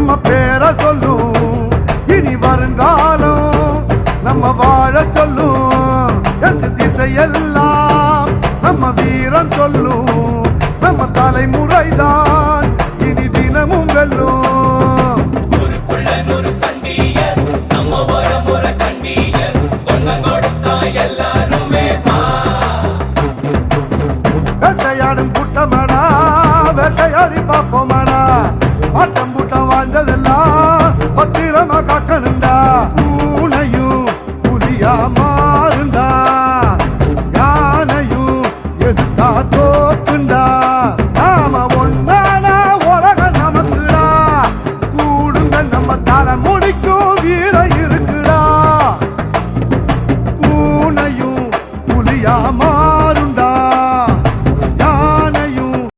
நம்ம பேரை சொல்லும். இனி வருங்காலம் நம்ம வாழ சொல்லும். எந்த திசையெல்லாம் நம்ம வீரம் சொல்லும். நம்ம தலைமுறைதான் இனி தினமும் வெல்லும். வேட்டையாடும் கூட்டமடா வேட்டையாடி பாப்பா.